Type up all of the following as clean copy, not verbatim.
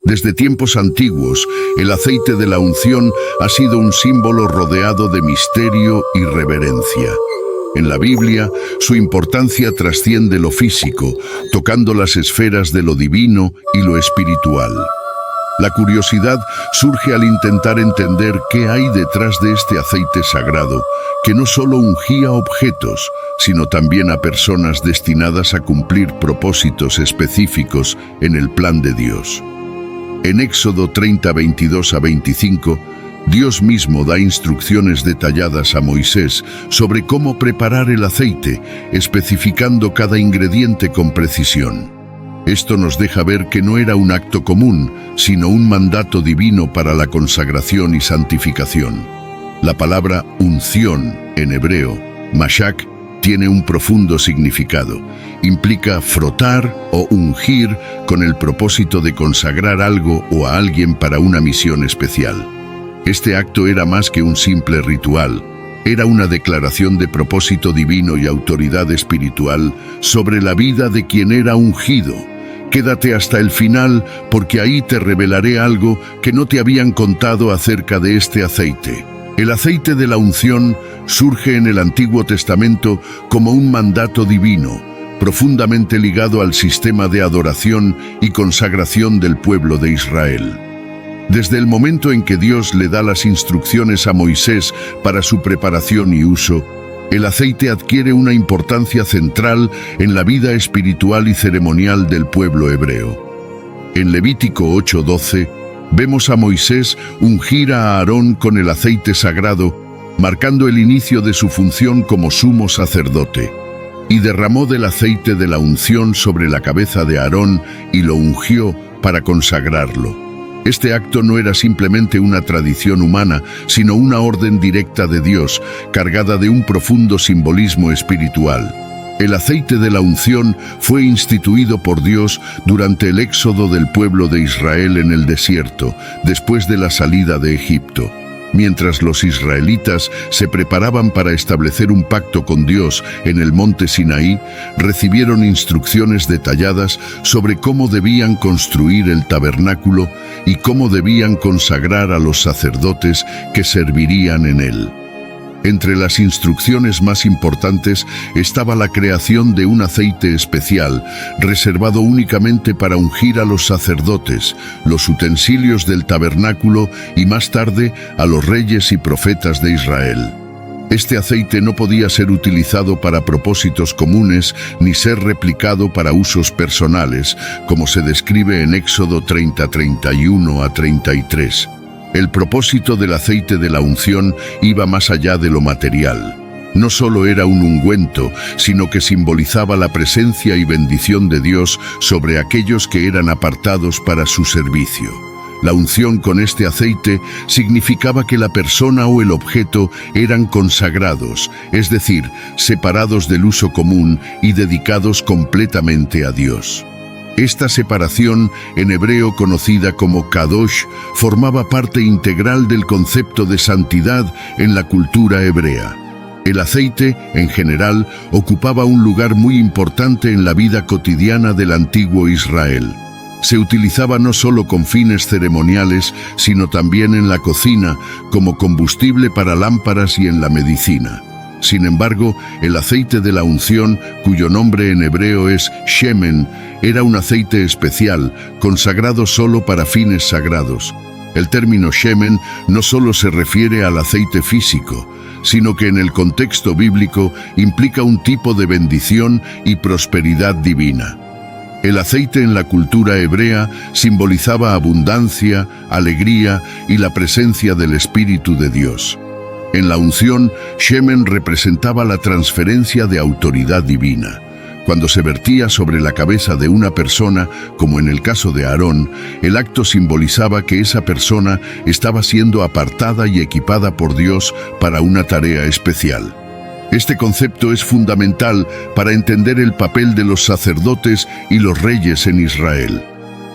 Desde tiempos antiguos, el aceite de la unción ha sido un símbolo rodeado de misterio y reverencia. En la Biblia, su importancia trasciende lo físico, tocando las esferas de lo divino y lo espiritual. La curiosidad surge al intentar entender qué hay detrás de este aceite sagrado, que no solo ungía objetos, sino también a personas destinadas a cumplir propósitos específicos en el plan de Dios. En Éxodo 30, 22 a 25, Dios mismo da instrucciones detalladas a Moisés sobre cómo preparar el aceite, especificando cada ingrediente con precisión. Esto nos deja ver que no era un acto común, sino un mandato divino para la consagración y santificación. La palabra unción, en hebreo, mashak, tiene un profundo significado. Implica frotar o ungir con el propósito de consagrar algo o a alguien para una misión especial. Este acto era más que un simple ritual. Era una declaración de propósito divino y autoridad espiritual sobre la vida de quien era ungido. Quédate hasta el final, porque ahí te revelaré algo que no te habían contado acerca de este aceite. El aceite de la unción surge en el Antiguo Testamento como un mandato divino, profundamente ligado al sistema de adoración y consagración del pueblo de Israel. Desde el momento en que Dios le da las instrucciones a Moisés para su preparación y uso, el aceite adquiere una importancia central en la vida espiritual y ceremonial del pueblo hebreo. En Levítico 8:12, vemos a Moisés ungir a Aarón con el aceite sagrado, marcando el inicio de su función como sumo sacerdote. Y derramó del aceite de la unción sobre la cabeza de Aarón y lo ungió para consagrarlo. Este acto no era simplemente una tradición humana, sino una orden directa de Dios, cargada de un profundo simbolismo espiritual. El aceite de la unción fue instituido por Dios durante el éxodo del pueblo de Israel en el desierto, después de la salida de Egipto. Mientras los israelitas se preparaban para establecer un pacto con Dios en el monte Sinaí, recibieron instrucciones detalladas sobre cómo debían construir el tabernáculo y cómo debían consagrar a los sacerdotes que servirían en él. Entre las instrucciones más importantes estaba la creación de un aceite especial, reservado únicamente para ungir a los sacerdotes, los utensilios del tabernáculo y más tarde a los reyes y profetas de Israel. Este aceite no podía ser utilizado para propósitos comunes ni ser replicado para usos personales, como se describe en Éxodo 30, 31 a 33. El propósito del aceite de la unción iba más allá de lo material. No solo era un ungüento, sino que simbolizaba la presencia y bendición de Dios sobre aquellos que eran apartados para su servicio. La unción con este aceite significaba que la persona o el objeto eran consagrados, es decir, separados del uso común y dedicados completamente a Dios. Esta separación, en hebreo conocida como kadosh, formaba parte integral del concepto de santidad en la cultura hebrea. El aceite, en general, ocupaba un lugar muy importante en la vida cotidiana del antiguo Israel. Se utilizaba no solo con fines ceremoniales, sino también en la cocina, como combustible para lámparas y en la medicina. Sin embargo, el aceite de la unción, cuyo nombre en hebreo es shemen, era un aceite especial, consagrado solo para fines sagrados. El término shemen no solo se refiere al aceite físico, sino que en el contexto bíblico implica un tipo de bendición y prosperidad divina. El aceite en la cultura hebrea simbolizaba abundancia, alegría y la presencia del Espíritu de Dios. En la unción, shemen representaba la transferencia de autoridad divina. Cuando se vertía sobre la cabeza de una persona, como en el caso de Aarón, el acto simbolizaba que esa persona estaba siendo apartada y equipada por Dios para una tarea especial. Este concepto es fundamental para entender el papel de los sacerdotes y los reyes en Israel.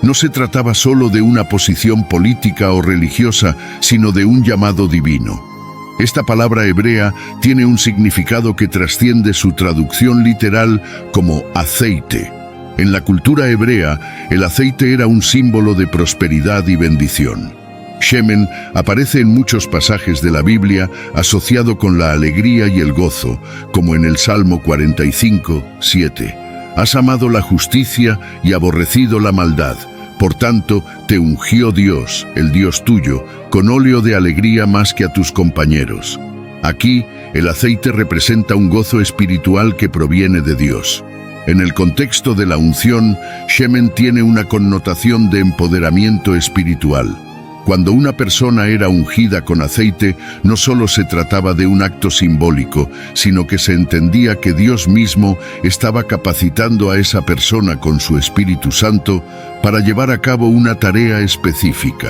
No se trataba solo de una posición política o religiosa, sino de un llamado divino. Esta palabra hebrea tiene un significado que trasciende su traducción literal como aceite. En la cultura hebrea, el aceite era un símbolo de prosperidad y bendición. Shemen aparece en muchos pasajes de la Biblia asociado con la alegría y el gozo, como en el Salmo 45, 7. Has amado la justicia y aborrecido la maldad. Por tanto, te ungió Dios, el Dios tuyo, con óleo de alegría más que a tus compañeros. Aquí, el aceite representa un gozo espiritual que proviene de Dios. En el contexto de la unción, Shemen tiene una connotación de empoderamiento espiritual. Cuando una persona era ungida con aceite, no solo se trataba de un acto simbólico, sino que se entendía que Dios mismo estaba capacitando a esa persona con su Espíritu Santo para llevar a cabo una tarea específica.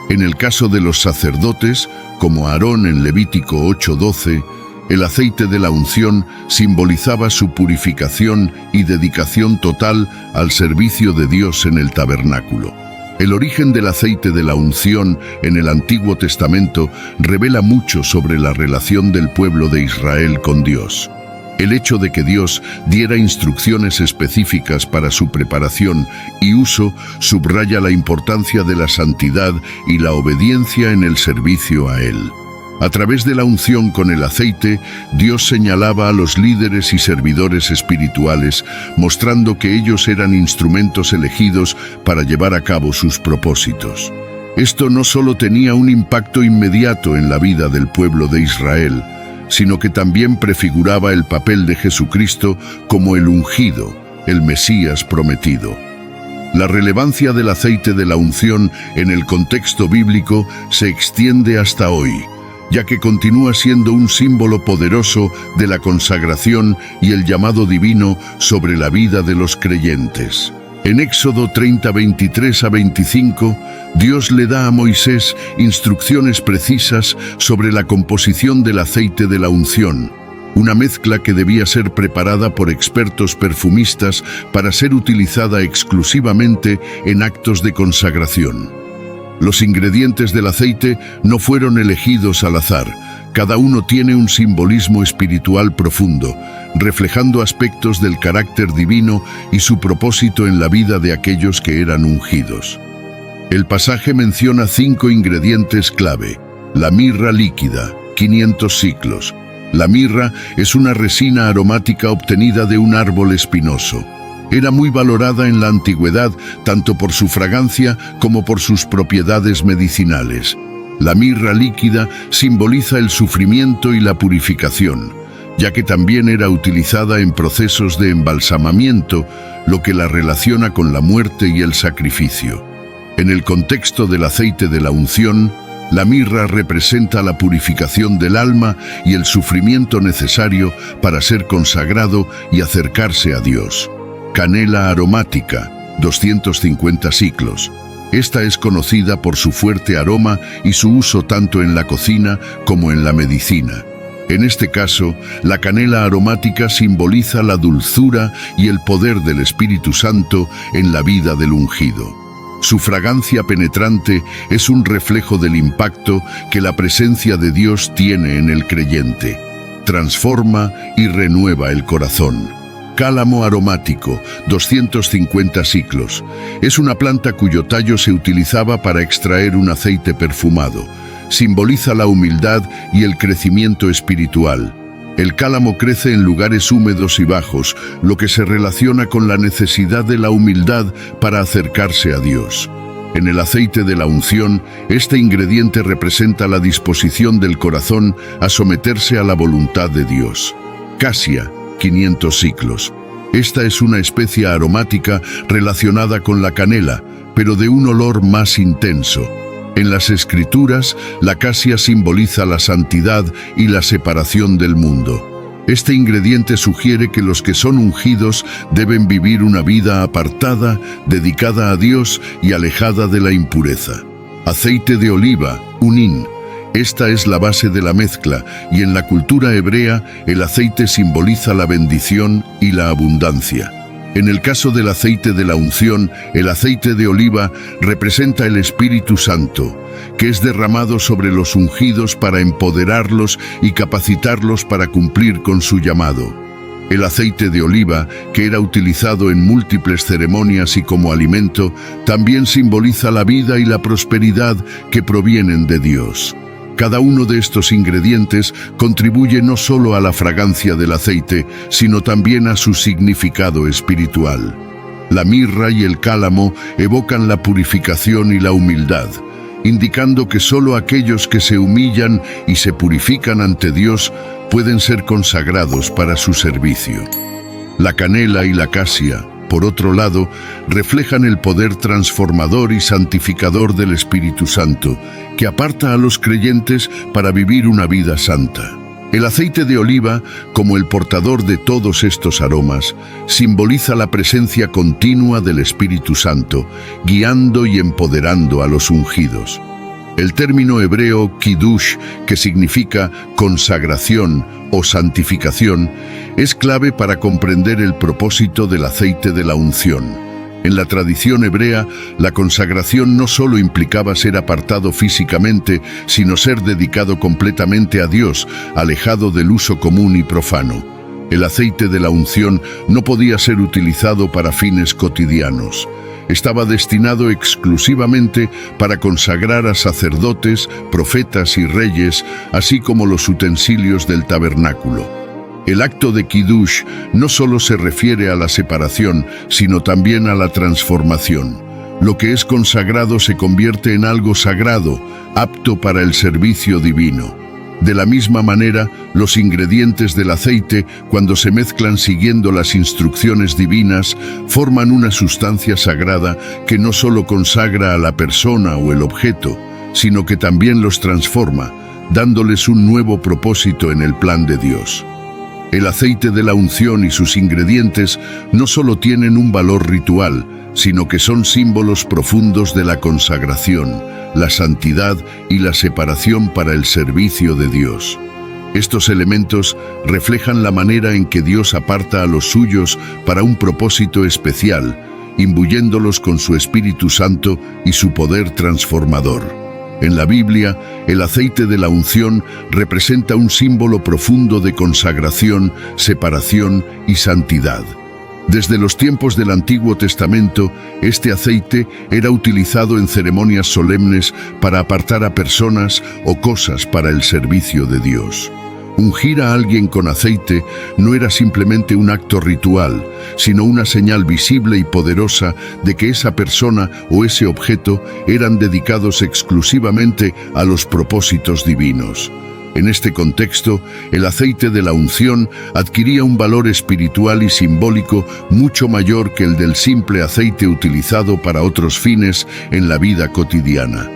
En el caso de los sacerdotes, como Aarón en Levítico 8:12, el aceite de la unción simbolizaba su purificación y dedicación total al servicio de Dios en el tabernáculo. El origen del aceite de la unción en el Antiguo Testamento revela mucho sobre la relación del pueblo de Israel con Dios. El hecho de que Dios diera instrucciones específicas para su preparación y uso subraya la importancia de la santidad y la obediencia en el servicio a Él. A través de la unción con el aceite, Dios señalaba a los líderes y servidores espirituales, mostrando que ellos eran instrumentos elegidos para llevar a cabo sus propósitos. Esto no solo tenía un impacto inmediato en la vida del pueblo de Israel, sino que también prefiguraba el papel de Jesucristo como el ungido, el Mesías prometido. La relevancia del aceite de la unción en el contexto bíblico se extiende hasta hoy, ya que continúa siendo un símbolo poderoso de la consagración y el llamado divino sobre la vida de los creyentes. En Éxodo 30, 23 a 25, Dios le da a Moisés instrucciones precisas sobre la composición del aceite de la unción, una mezcla que debía ser preparada por expertos perfumistas para ser utilizada exclusivamente en actos de consagración. Los ingredientes del aceite no fueron elegidos al azar. Cada uno tiene un simbolismo espiritual profundo, reflejando aspectos del carácter divino y su propósito en la vida de aquellos que eran ungidos. El pasaje menciona 5 ingredientes clave. La mirra líquida, 500 siclos. La mirra es una resina aromática obtenida de un árbol espinoso. Era muy valorada en la antigüedad tanto por su fragancia como por sus propiedades medicinales. La mirra líquida simboliza el sufrimiento y la purificación, ya que también era utilizada en procesos de embalsamamiento, lo que la relaciona con la muerte y el sacrificio. En el contexto del aceite de la unción, la mirra representa la purificación del alma y el sufrimiento necesario para ser consagrado y acercarse a Dios. Canela aromática, 250 siclos. Esta es conocida por su fuerte aroma y su uso tanto en la cocina como en la medicina. En este caso, la canela aromática simboliza la dulzura y el poder del Espíritu Santo en la vida del ungido. Su fragancia penetrante es un reflejo del impacto que la presencia de Dios tiene en el creyente. Transforma y renueva el corazón. Cálamo aromático, 250 siclos. Es una planta cuyo tallo se utilizaba para extraer un aceite perfumado. Simboliza la humildad y el crecimiento espiritual. El cálamo crece en lugares húmedos y bajos, lo que se relaciona con la necesidad de la humildad para acercarse a Dios. En el aceite de la unción, este ingrediente representa la disposición del corazón a someterse a la voluntad de Dios. Casia, 500 siclos. Esta es una especia aromática relacionada con la canela, pero de un olor más intenso. En las Escrituras, la casia simboliza la santidad y la separación del mundo. Este ingrediente sugiere que los que son ungidos deben vivir una vida apartada, dedicada a Dios y alejada de la impureza. Aceite de oliva, unín. Esta es la base de la mezcla y en la cultura hebrea el aceite simboliza la bendición y la abundancia. En el caso del aceite de la unción, el aceite de oliva representa el Espíritu Santo, que es derramado sobre los ungidos para empoderarlos y capacitarlos para cumplir con su llamado. El aceite de oliva, que era utilizado en múltiples ceremonias y como alimento, también simboliza la vida y la prosperidad que provienen de Dios. Cada uno de estos ingredientes contribuye no solo a la fragancia del aceite, sino también a su significado espiritual. La mirra y el cálamo evocan la purificación y la humildad, indicando que solo aquellos que se humillan y se purifican ante Dios pueden ser consagrados para su servicio. La canela y la casia, por otro lado, reflejan el poder transformador y santificador del Espíritu Santo, que aparta a los creyentes para vivir una vida santa. El aceite de oliva, como el portador de todos estos aromas, simboliza la presencia continua del Espíritu Santo, guiando y empoderando a los ungidos. El término hebreo kiddush, que significa consagración o santificación, es clave para comprender el propósito del aceite de la unción. En la tradición hebrea, la consagración no solo implicaba ser apartado físicamente, sino ser dedicado completamente a Dios, alejado del uso común y profano. El aceite de la unción no podía ser utilizado para fines cotidianos. Estaba destinado exclusivamente para consagrar a sacerdotes, profetas y reyes, así como los utensilios del tabernáculo. El acto de kiddush no solo se refiere a la separación, sino también a la transformación. Lo que es consagrado se convierte en algo sagrado, apto para el servicio divino. De la misma manera, los ingredientes del aceite, cuando se mezclan siguiendo las instrucciones divinas, forman una sustancia sagrada que no solo consagra a la persona o el objeto, sino que también los transforma, dándoles un nuevo propósito en el plan de Dios. El aceite de la unción y sus ingredientes no solo tienen un valor ritual, sino que son símbolos profundos de la consagración, la santidad y la separación para el servicio de Dios. Estos elementos reflejan la manera en que Dios aparta a los suyos para un propósito especial, imbuyéndolos con su Espíritu Santo y su poder transformador. En la Biblia, el aceite de la unción representa un símbolo profundo de consagración, separación y santidad. Desde los tiempos del Antiguo Testamento, este aceite era utilizado en ceremonias solemnes para apartar a personas o cosas para el servicio de Dios. Ungir a alguien con aceite no era simplemente un acto ritual, sino una señal visible y poderosa de que esa persona o ese objeto eran dedicados exclusivamente a los propósitos divinos. En este contexto, el aceite de la unción adquiría un valor espiritual y simbólico mucho mayor que el del simple aceite utilizado para otros fines en la vida cotidiana.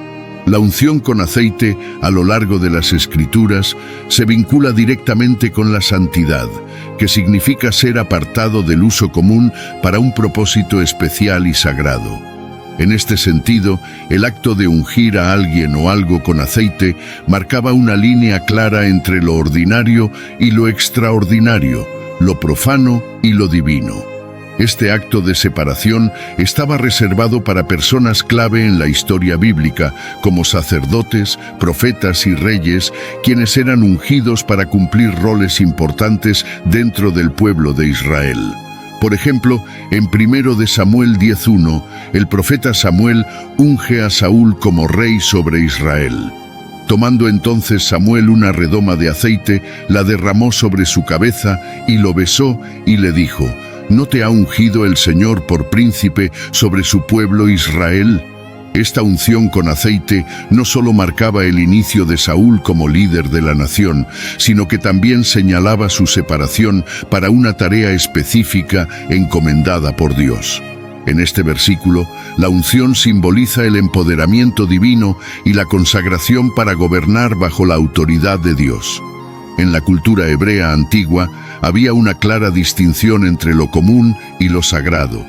La unción con aceite, a lo largo de las Escrituras, se vincula directamente con la santidad, que significa ser apartado del uso común para un propósito especial y sagrado. En este sentido, el acto de ungir a alguien o algo con aceite marcaba una línea clara entre lo ordinario y lo extraordinario, lo profano y lo divino. Este acto de separación estaba reservado para personas clave en la historia bíblica, como sacerdotes, profetas y reyes, quienes eran ungidos para cumplir roles importantes dentro del pueblo de Israel. Por ejemplo, en 1 Samuel 10:1, el profeta Samuel unge a Saúl como rey sobre Israel. Tomando entonces Samuel una redoma de aceite, la derramó sobre su cabeza y lo besó y le dijo: ¿No te ha ungido el Señor por príncipe sobre su pueblo Israel? Esta unción con aceite no solo marcaba el inicio de Saúl como líder de la nación, sino que también señalaba su separación para una tarea específica encomendada por Dios. En este versículo, la unción simboliza el empoderamiento divino y la consagración para gobernar bajo la autoridad de Dios. En la cultura hebrea antigua, había una clara distinción entre lo común y lo sagrado.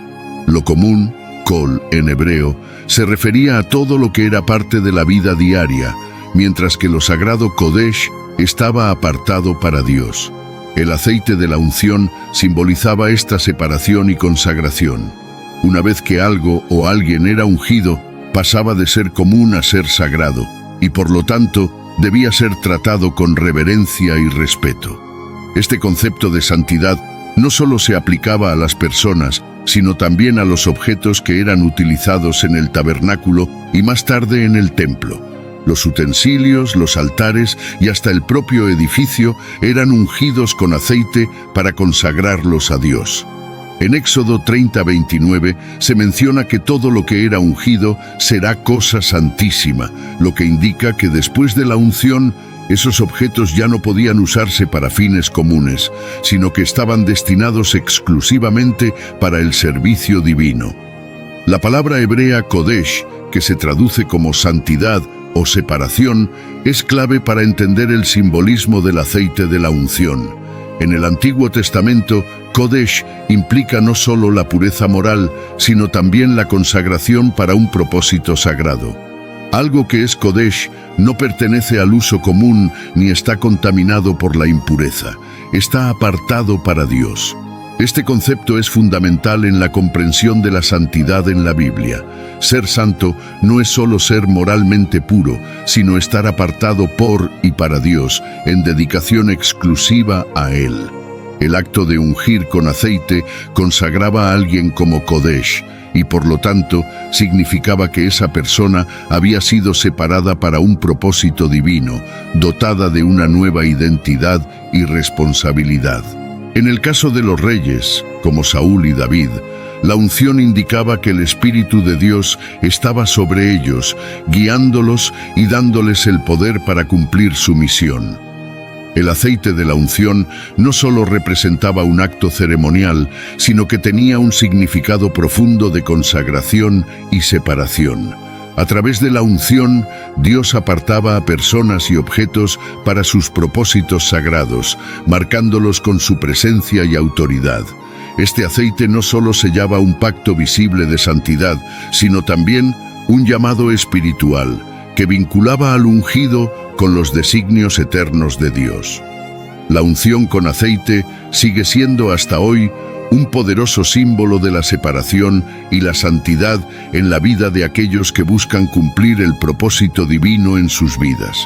Lo común, kol en hebreo, se refería a todo lo que era parte de la vida diaria, mientras que lo sagrado kodesh estaba apartado para Dios. El aceite de la unción simbolizaba esta separación y consagración. Una vez que algo o alguien era ungido, pasaba de ser común a ser sagrado, y por lo tanto, debía ser tratado con reverencia y respeto. Este concepto de santidad no solo se aplicaba a las personas, sino también a los objetos que eran utilizados en el tabernáculo y más tarde en el templo. Los utensilios, los altares y hasta el propio edificio eran ungidos con aceite para consagrarlos a Dios. En Éxodo 30:29 se menciona que todo lo que era ungido será cosa santísima, lo que indica que después de la unción, esos objetos ya no podían usarse para fines comunes, sino que estaban destinados exclusivamente para el servicio divino. La palabra hebrea Kodesh, que se traduce como santidad o separación, es clave para entender el simbolismo del aceite de la unción. En el Antiguo Testamento, Kodesh implica no solo la pureza moral, sino también la consagración para un propósito sagrado. Algo que es Kodesh no pertenece al uso común ni está contaminado por la impureza. Está apartado para Dios. Este concepto es fundamental en la comprensión de la santidad en la Biblia. Ser santo no es solo ser moralmente puro, sino estar apartado por y para Dios, en dedicación exclusiva a Él. El acto de ungir con aceite consagraba a alguien como Kodesh, y por lo tanto significaba que esa persona había sido separada para un propósito divino, dotada de una nueva identidad y responsabilidad. En el caso de los reyes, como Saúl y David, la unción indicaba que el Espíritu de Dios estaba sobre ellos, guiándolos y dándoles el poder para cumplir su misión. El aceite de la unción no solo representaba un acto ceremonial, sino que tenía un significado profundo de consagración y separación. A través de la unción, Dios apartaba a personas y objetos para sus propósitos sagrados, marcándolos con su presencia y autoridad. Este aceite no solo sellaba un pacto visible de santidad, sino también un llamado espiritual, que vinculaba al ungido con los designios eternos de Dios. La unción con aceite sigue siendo hasta hoy un poderoso símbolo de la separación y la santidad en la vida de aquellos que buscan cumplir el propósito divino en sus vidas.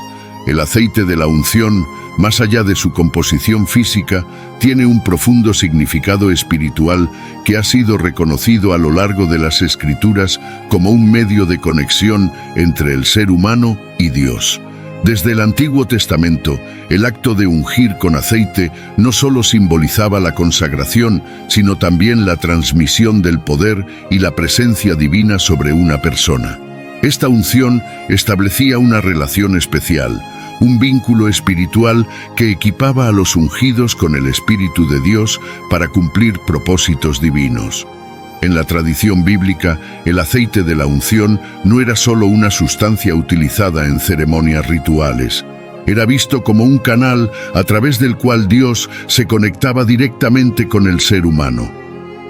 El aceite de la unción, más allá de su composición física, tiene un profundo significado espiritual que ha sido reconocido a lo largo de las Escrituras como un medio de conexión entre el ser humano y Dios. Desde el Antiguo Testamento, el acto de ungir con aceite no solo simbolizaba la consagración, sino también la transmisión del poder y la presencia divina sobre una persona. Esta unción establecía una relación especial, un vínculo espiritual que equipaba a los ungidos con el Espíritu de Dios para cumplir propósitos divinos. En la tradición bíblica, el aceite de la unción no era solo una sustancia utilizada en ceremonias rituales. Era visto como un canal a través del cual Dios se conectaba directamente con el ser humano.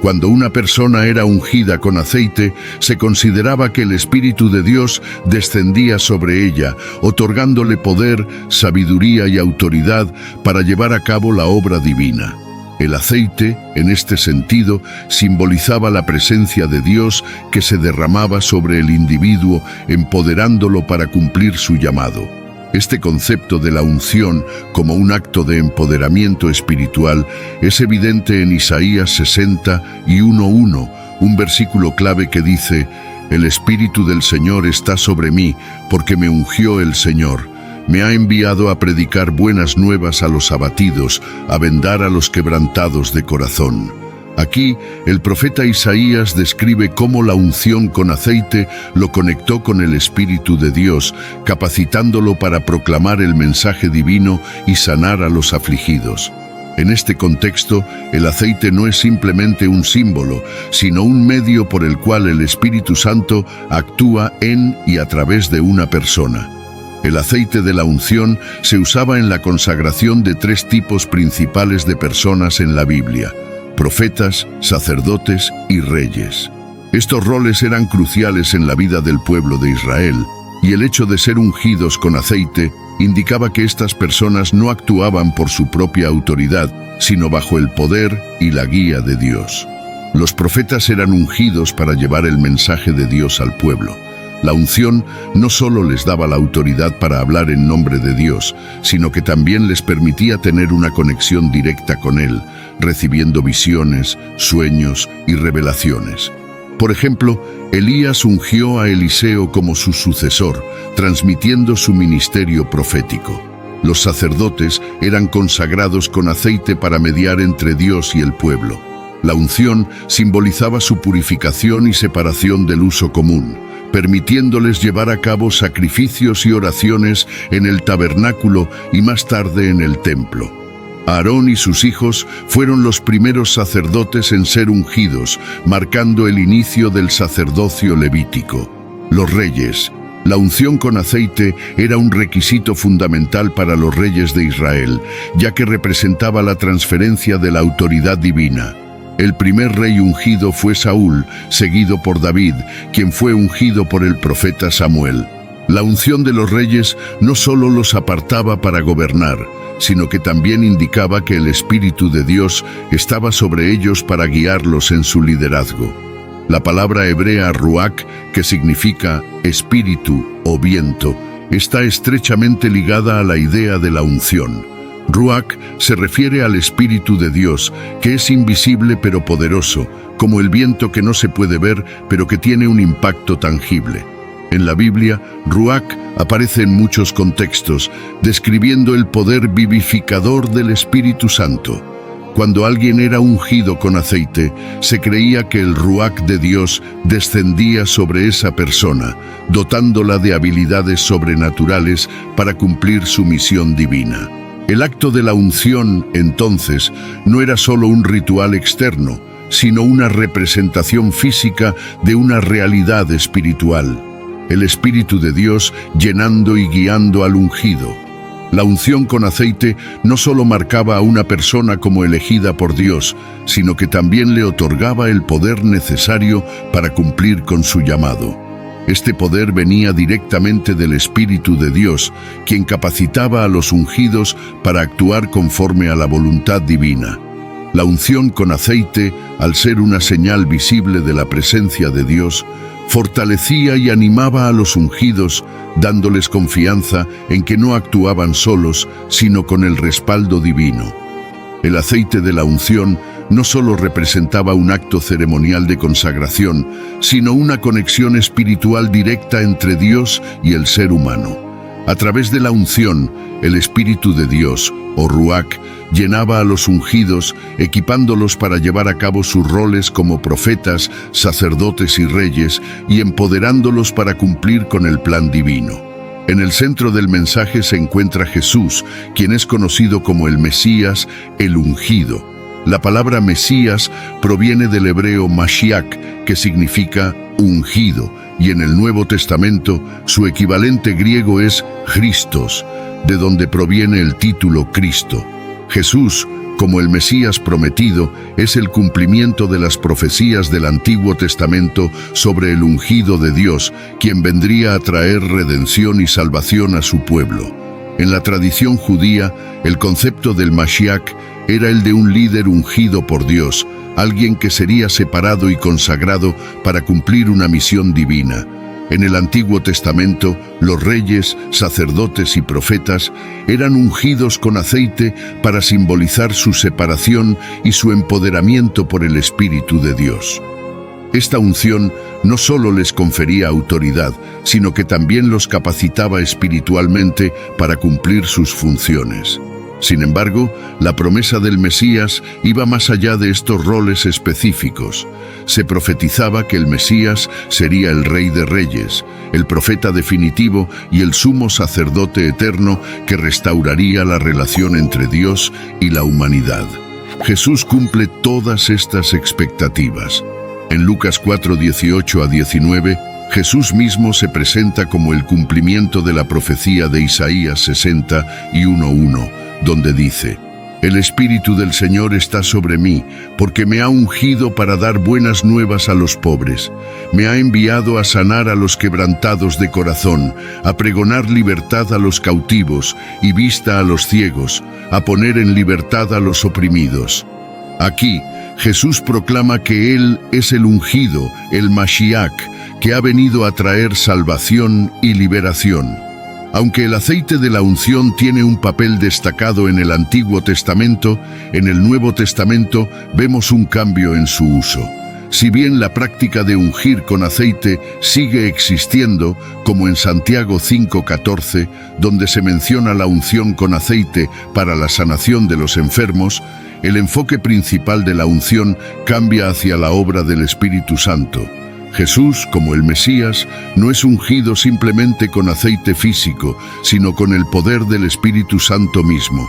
Cuando una persona era ungida con aceite, se consideraba que el Espíritu de Dios descendía sobre ella, otorgándole poder, sabiduría y autoridad para llevar a cabo la obra divina. El aceite, en este sentido, simbolizaba la presencia de Dios que se derramaba sobre el individuo, empoderándolo para cumplir su llamado. Este concepto de la unción como un acto de empoderamiento espiritual es evidente en Isaías 60 y 1:1, un versículo clave que dice: «El Espíritu del Señor está sobre mí, porque me ungió el Señor. Me ha enviado a predicar buenas nuevas a los abatidos, a vendar a los quebrantados de corazón». Aquí, el profeta Isaías describe cómo la unción con aceite lo conectó con el Espíritu de Dios, capacitándolo para proclamar el mensaje divino y sanar a los afligidos. En este contexto, el aceite no es simplemente un símbolo, sino un medio por el cual el Espíritu Santo actúa en y a través de una persona. El aceite de la unción se usaba en la consagración de 3 tipos principales de personas en la Biblia: profetas, sacerdotes y reyes. Estos roles eran cruciales en la vida del pueblo de Israel, y el hecho de ser ungidos con aceite indicaba que estas personas no actuaban por su propia autoridad, sino bajo el poder y la guía de Dios. Los profetas eran ungidos para llevar el mensaje de Dios al pueblo. La unción no solo les daba la autoridad para hablar en nombre de Dios, sino que también les permitía tener una conexión directa con Él, recibiendo visiones, sueños y revelaciones. Por ejemplo, Elías ungió a Eliseo como su sucesor, transmitiendo su ministerio profético. Los sacerdotes eran consagrados con aceite para mediar entre Dios y el pueblo. La unción simbolizaba su purificación y separación del uso común, permitiéndoles llevar a cabo sacrificios y oraciones en el tabernáculo y más tarde en el templo. Aarón y sus hijos fueron los primeros sacerdotes en ser ungidos, marcando el inicio del sacerdocio levítico. Los reyes. La unción con aceite era un requisito fundamental para los reyes de Israel, ya que representaba la transferencia de la autoridad divina. El primer rey ungido fue Saúl, seguido por David, quien fue ungido por el profeta Samuel. La unción de los reyes no solo los apartaba para gobernar, sino que también indicaba que el Espíritu de Dios estaba sobre ellos para guiarlos en su liderazgo. La palabra hebrea ruach, que significa espíritu o viento, está estrechamente ligada a la idea de la unción. Ruach se refiere al Espíritu de Dios, que es invisible pero poderoso, como el viento que no se puede ver pero que tiene un impacto tangible. En la Biblia, ruach aparece en muchos contextos, describiendo el poder vivificador del Espíritu Santo. Cuando alguien era ungido con aceite, se creía que el ruach de Dios descendía sobre esa persona, dotándola de habilidades sobrenaturales para cumplir su misión divina. El acto de la unción, entonces, no era solo un ritual externo, sino una representación física de una realidad espiritual. El Espíritu de Dios llenando y guiando al ungido. La unción con aceite no solo marcaba a una persona como elegida por Dios, sino que también le otorgaba el poder necesario para cumplir con su llamado. Este poder venía directamente del Espíritu de Dios, quien capacitaba a los ungidos para actuar conforme a la voluntad divina. La unción con aceite, al ser una señal visible de la presencia de Dios, fortalecía y animaba a los ungidos, dándoles confianza en que no actuaban solos, sino con el respaldo divino. El aceite de la unción no solo representaba un acto ceremonial de consagración, sino una conexión espiritual directa entre Dios y el ser humano. A través de la unción, el Espíritu de Dios, o ruach, llenaba a los ungidos, equipándolos para llevar a cabo sus roles como profetas, sacerdotes y reyes, y empoderándolos para cumplir con el plan divino. En el centro del mensaje se encuentra Jesús, quien es conocido como el Mesías, el ungido. La palabra Mesías proviene del hebreo Mashiach, que significa ungido, y en el Nuevo Testamento su equivalente griego es Christos, de donde proviene el título Cristo. Jesús, como el Mesías prometido, es el cumplimiento de las profecías del Antiguo Testamento sobre el ungido de Dios, quien vendría a traer redención y salvación a su pueblo. En la tradición judía, el concepto del Mashiach era el de un líder ungido por Dios, alguien que sería separado y consagrado para cumplir una misión divina. En el Antiguo Testamento, los reyes, sacerdotes y profetas eran ungidos con aceite para simbolizar su separación y su empoderamiento por el Espíritu de Dios. Esta unción no solo les confería autoridad, sino que también los capacitaba espiritualmente para cumplir sus funciones. Sin embargo, la promesa del Mesías iba más allá de estos roles específicos. Se profetizaba que el Mesías sería el Rey de Reyes, el profeta definitivo y el sumo sacerdote eterno que restauraría la relación entre Dios y la humanidad. Jesús cumple todas estas expectativas. En Lucas 4:18-19, Jesús mismo se presenta como el cumplimiento de la profecía de Isaías 60 y 1:1, donde dice: El Espíritu del Señor está sobre mí, porque me ha ungido para dar buenas nuevas a los pobres. Me ha enviado a sanar a los quebrantados de corazón, a pregonar libertad a los cautivos y vista a los ciegos, a poner en libertad a los oprimidos. Aquí, Jesús proclama que Él es el ungido, el Mashiach, que ha venido a traer salvación y liberación. Aunque el aceite de la unción tiene un papel destacado en el Antiguo Testamento, en el Nuevo Testamento vemos un cambio en su uso. Si bien la práctica de ungir con aceite sigue existiendo, como en Santiago 5:14, donde se menciona la unción con aceite para la sanación de los enfermos, el enfoque principal de la unción cambia hacia la obra del Espíritu Santo. Jesús, como el Mesías, no es ungido simplemente con aceite físico, sino con el poder del Espíritu Santo mismo.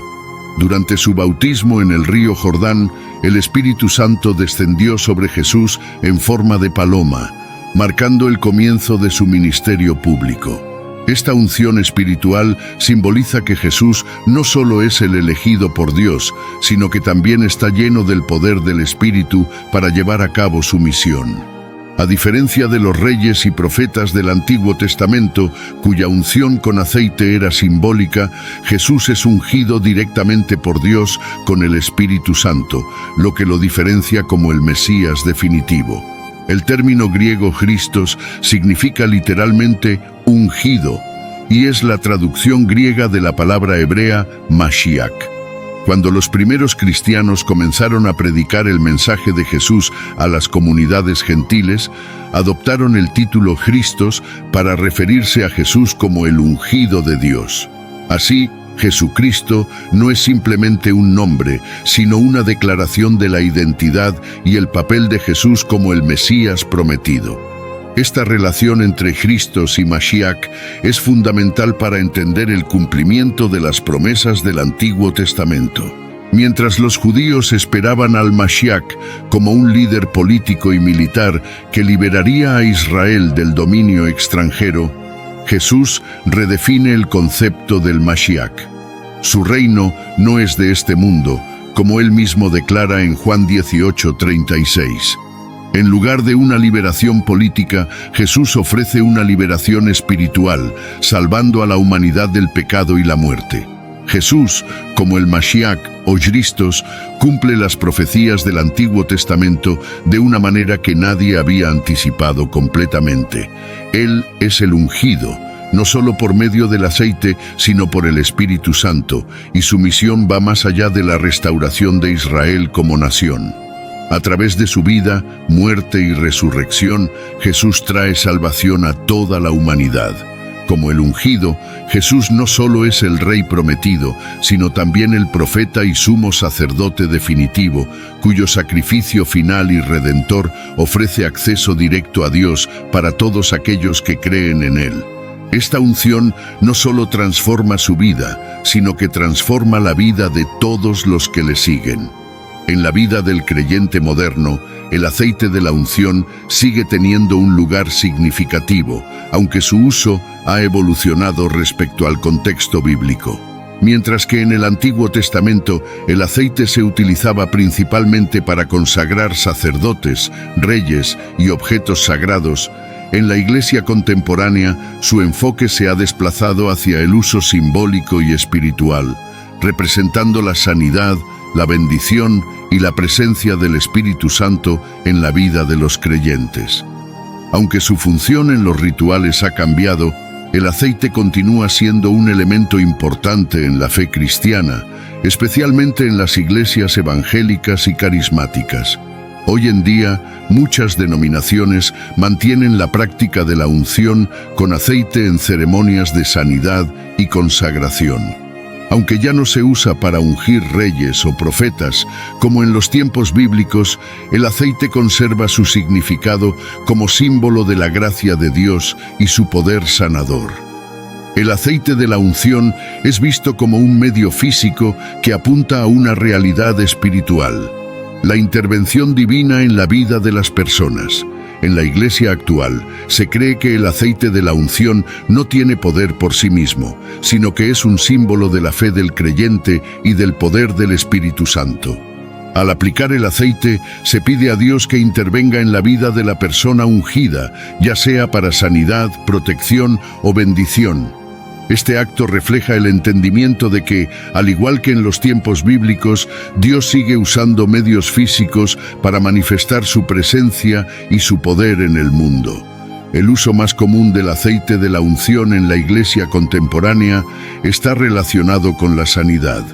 Durante su bautismo en el río Jordán, el Espíritu Santo descendió sobre Jesús en forma de paloma, marcando el comienzo de su ministerio público. Esta unción espiritual simboliza que Jesús no solo es el elegido por Dios, sino que también está lleno del poder del Espíritu para llevar a cabo su misión. A diferencia de los reyes y profetas del Antiguo Testamento, cuya unción con aceite era simbólica, Jesús es ungido directamente por Dios con el Espíritu Santo, lo que lo diferencia como el Mesías definitivo. El término griego Christos significa literalmente ungido, y es la traducción griega de la palabra hebrea Mashiach. Cuando los primeros cristianos comenzaron a predicar el mensaje de Jesús a las comunidades gentiles, adoptaron el título Christos para referirse a Jesús como el ungido de Dios. Así, Jesucristo no es simplemente un nombre, sino una declaración de la identidad y el papel de Jesús como el Mesías prometido. Esta relación entre Christos y Mashiach es fundamental para entender el cumplimiento de las promesas del Antiguo Testamento. Mientras los judíos esperaban al Mashiach como un líder político y militar que liberaría a Israel del dominio extranjero, Jesús redefine el concepto del Mashiach. Su reino no es de este mundo, como él mismo declara en Juan 18:36. En lugar de una liberación política, Jesús ofrece una liberación espiritual, salvando a la humanidad del pecado y la muerte. Jesús, como el Mashiach o Christos, cumple las profecías del Antiguo Testamento de una manera que nadie había anticipado completamente. Él es el ungido, no solo por medio del aceite, sino por el Espíritu Santo, y su misión va más allá de la restauración de Israel como nación. A través de su vida, muerte y resurrección, Jesús trae salvación a toda la humanidad. Como el ungido, Jesús no solo es el Rey prometido, sino también el profeta y sumo sacerdote definitivo, cuyo sacrificio final y redentor ofrece acceso directo a Dios para todos aquellos que creen en Él. Esta unción no solo transforma su vida, sino que transforma la vida de todos los que le siguen. En la vida del creyente moderno, el aceite de la unción sigue teniendo un lugar significativo, aunque su uso ha evolucionado respecto al contexto bíblico. Mientras que en el Antiguo Testamento el aceite se utilizaba principalmente para consagrar sacerdotes, reyes y objetos sagrados, en la Iglesia contemporánea su enfoque se ha desplazado hacia el uso simbólico y espiritual, representando la sanidad, la bendición y la presencia del Espíritu Santo en la vida de los creyentes. Aunque su función en los rituales ha cambiado, el aceite continúa siendo un elemento importante en la fe cristiana, especialmente en las iglesias evangélicas y carismáticas. Hoy en día, muchas denominaciones mantienen la práctica de la unción con aceite en ceremonias de sanidad y consagración. Aunque ya no se usa para ungir reyes o profetas, como en los tiempos bíblicos, el aceite conserva su significado como símbolo de la gracia de Dios y su poder sanador. El aceite de la unción es visto como un medio físico que apunta a una realidad espiritual, la intervención divina en la vida de las personas. En la Iglesia actual, se cree que el aceite de la unción no tiene poder por sí mismo, sino que es un símbolo de la fe del creyente y del poder del Espíritu Santo. Al aplicar el aceite, se pide a Dios que intervenga en la vida de la persona ungida, ya sea para sanidad, protección o bendición. Este acto refleja el entendimiento de que, al igual que en los tiempos bíblicos, Dios sigue usando medios físicos para manifestar su presencia y su poder en el mundo. El uso más común del aceite de la unción en la Iglesia contemporánea está relacionado con la sanidad.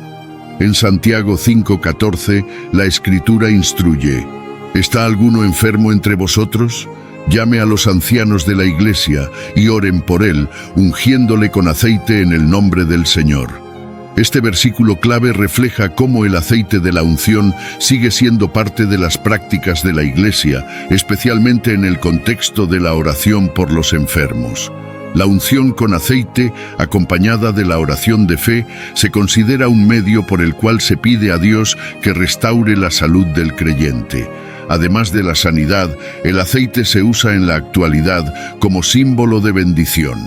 En Santiago 5:14, la Escritura instruye: ¿Está alguno enfermo entre vosotros? Llame a los ancianos de la Iglesia y oren por él, ungiéndole con aceite en el nombre del Señor. Este versículo clave refleja cómo el aceite de la unción sigue siendo parte de las prácticas de la Iglesia, especialmente en el contexto de la oración por los enfermos. La unción con aceite, acompañada de la oración de fe, se considera un medio por el cual se pide a Dios que restaure la salud del creyente. Además de la sanidad, el aceite se usa en la actualidad como símbolo de bendición.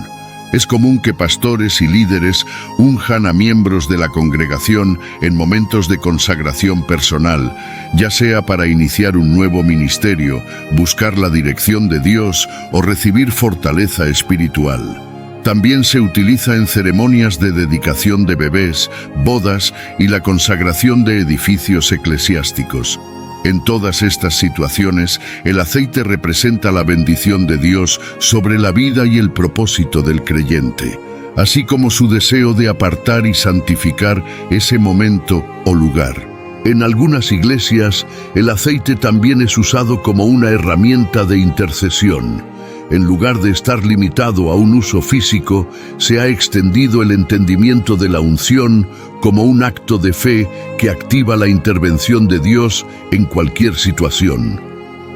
Es común que pastores y líderes unjan a miembros de la congregación en momentos de consagración personal, ya sea para iniciar un nuevo ministerio, buscar la dirección de Dios o recibir fortaleza espiritual. También se utiliza en ceremonias de dedicación de bebés, bodas y la consagración de edificios eclesiásticos. En todas estas situaciones, el aceite representa la bendición de Dios sobre la vida y el propósito del creyente, así como su deseo de apartar y santificar ese momento o lugar. En algunas iglesias, el aceite también es usado como una herramienta de intercesión. En lugar de estar limitado a un uso físico, se ha extendido el entendimiento de la unción como un acto de fe que activa la intervención de Dios en cualquier situación.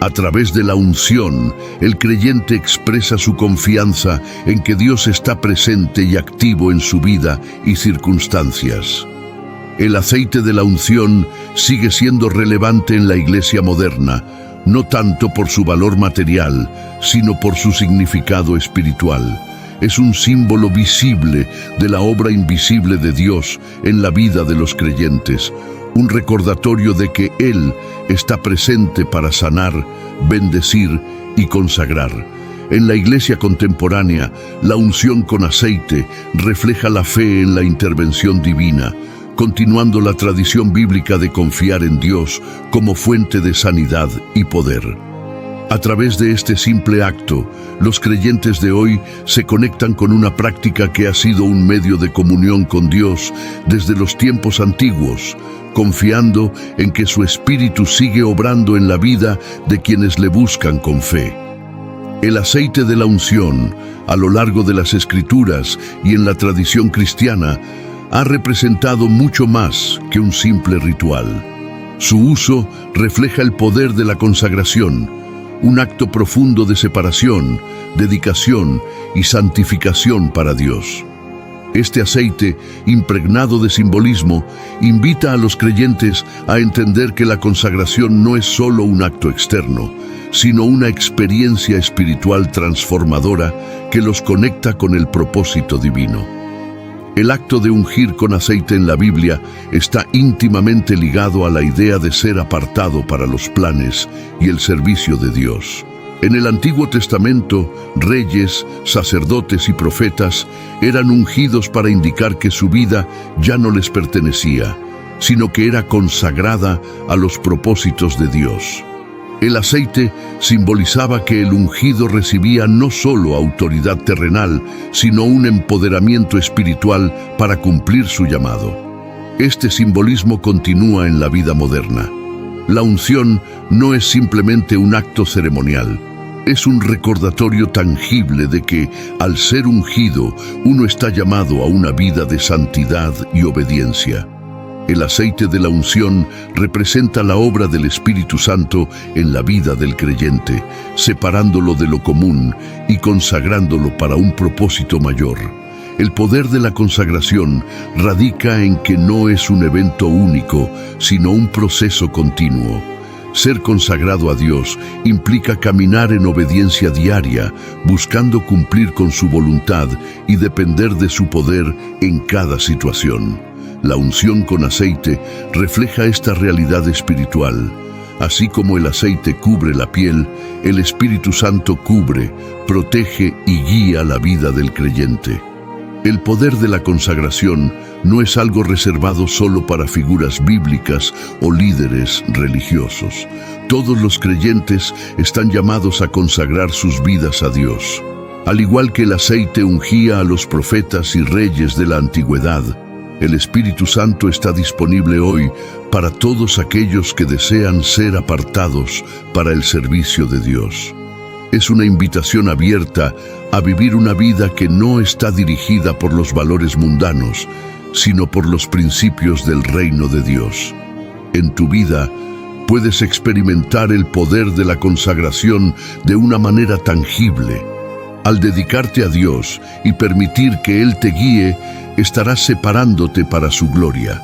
A través de la unción, el creyente expresa su confianza en que Dios está presente y activo en su vida y circunstancias. El aceite de la unción sigue siendo relevante en la Iglesia moderna, no tanto por su valor material, sino por su significado espiritual. Es un símbolo visible de la obra invisible de Dios en la vida de los creyentes, un recordatorio de que Él está presente para sanar, bendecir y consagrar. En la Iglesia contemporánea, la unción con aceite refleja la fe en la intervención divina, continuando la tradición bíblica de confiar en Dios como fuente de sanidad y poder. A través de este simple acto, los creyentes de hoy se conectan con una práctica que ha sido un medio de comunión con Dios desde los tiempos antiguos, confiando en que su Espíritu sigue obrando en la vida de quienes le buscan con fe. El aceite de la unción, a lo largo de las Escrituras y en la tradición cristiana, ha representado mucho más que un simple ritual. Su uso refleja el poder de la consagración, un acto profundo de separación, dedicación y santificación para Dios. Este aceite, impregnado de simbolismo, invita a los creyentes a entender que la consagración no es solo un acto externo, sino una experiencia espiritual transformadora que los conecta con el propósito divino. El acto de ungir con aceite en la Biblia está íntimamente ligado a la idea de ser apartado para los planes y el servicio de Dios. En el Antiguo Testamento, reyes, sacerdotes y profetas eran ungidos para indicar que su vida ya no les pertenecía, sino que era consagrada a los propósitos de Dios. El aceite simbolizaba que el ungido recibía no solo autoridad terrenal, sino un empoderamiento espiritual para cumplir su llamado. Este simbolismo continúa en la vida moderna. La unción no es simplemente un acto ceremonial, es un recordatorio tangible de que, al ser ungido, uno está llamado a una vida de santidad y obediencia. El aceite de la unción representa la obra del Espíritu Santo en la vida del creyente, separándolo de lo común y consagrándolo para un propósito mayor. El poder de la consagración radica en que no es un evento único, sino un proceso continuo. Ser consagrado a Dios implica caminar en obediencia diaria, buscando cumplir con su voluntad y depender de su poder en cada situación. La unción con aceite refleja esta realidad espiritual. Así como el aceite cubre la piel, el Espíritu Santo cubre, protege y guía la vida del creyente. El poder de la consagración no es algo reservado solo para figuras bíblicas o líderes religiosos. Todos los creyentes están llamados a consagrar sus vidas a Dios. Al igual que el aceite ungía a los profetas y reyes de la antigüedad, el Espíritu Santo está disponible hoy para todos aquellos que desean ser apartados para el servicio de Dios. Es una invitación abierta a vivir una vida que no está dirigida por los valores mundanos, sino por los principios del reino de Dios. En tu vida, puedes experimentar el poder de la consagración de una manera tangible. Al dedicarte a Dios y permitir que Él te guíe, estarás separándote para su gloria.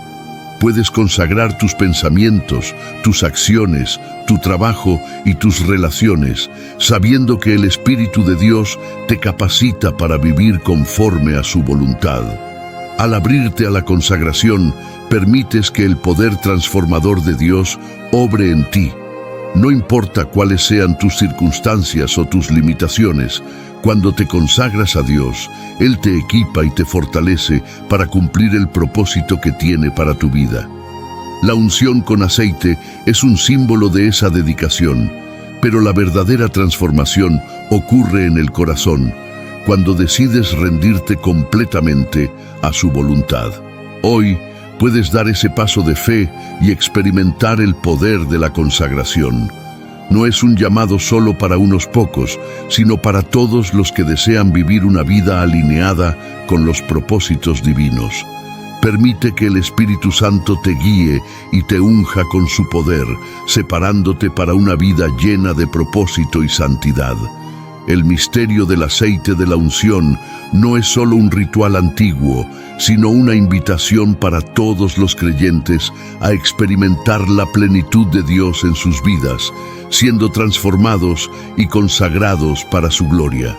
Puedes consagrar tus pensamientos, tus acciones, tu trabajo y tus relaciones, sabiendo que el Espíritu de Dios te capacita para vivir conforme a su voluntad. Al abrirte a la consagración, permites que el poder transformador de Dios obre en ti. No importa cuáles sean tus circunstancias o tus limitaciones, cuando te consagras a Dios, Él te equipa y te fortalece para cumplir el propósito que tiene para tu vida. La unción con aceite es un símbolo de esa dedicación, pero la verdadera transformación ocurre en el corazón, cuando decides rendirte completamente a su voluntad. Hoy puedes dar ese paso de fe y experimentar el poder de la consagración. No es un llamado solo para unos pocos, sino para todos los que desean vivir una vida alineada con los propósitos divinos. Permite que el Espíritu Santo te guíe y te unja con su poder, separándote para una vida llena de propósito y santidad. El misterio del aceite de la unción no es solo un ritual antiguo, sino una invitación para todos los creyentes a experimentar la plenitud de Dios en sus vidas, siendo transformados y consagrados para su gloria.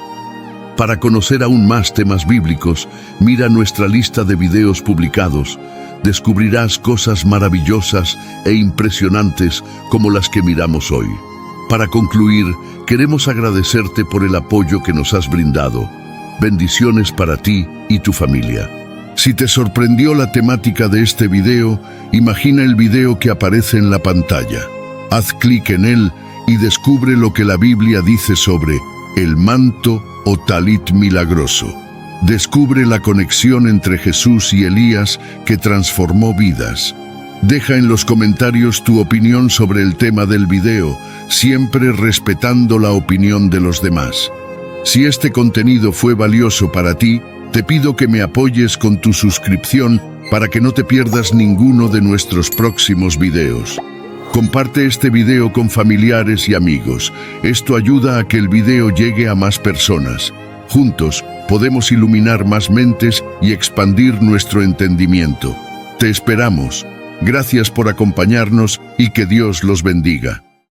Para conocer aún más temas bíblicos, mira nuestra lista de videos publicados. Descubrirás cosas maravillosas e impresionantes como las que miramos hoy. Para concluir, queremos agradecerte por el apoyo que nos has brindado. Bendiciones para ti y tu familia. Si te sorprendió la temática de este video, imagina el video que aparece en la pantalla. Haz clic en él y descubre lo que la Biblia dice sobre el manto o talit milagroso. Descubre la conexión entre Jesús y Elías que transformó vidas. Deja en los comentarios tu opinión sobre el tema del video, siempre respetando la opinión de los demás. Si este contenido fue valioso para ti, te pido que me apoyes con tu suscripción para que no te pierdas ninguno de nuestros próximos videos. Comparte este video con familiares y amigos. Esto ayuda a que el video llegue a más personas. Juntos podemos iluminar más mentes y expandir nuestro entendimiento. Te esperamos. Gracias por acompañarnos y que Dios los bendiga.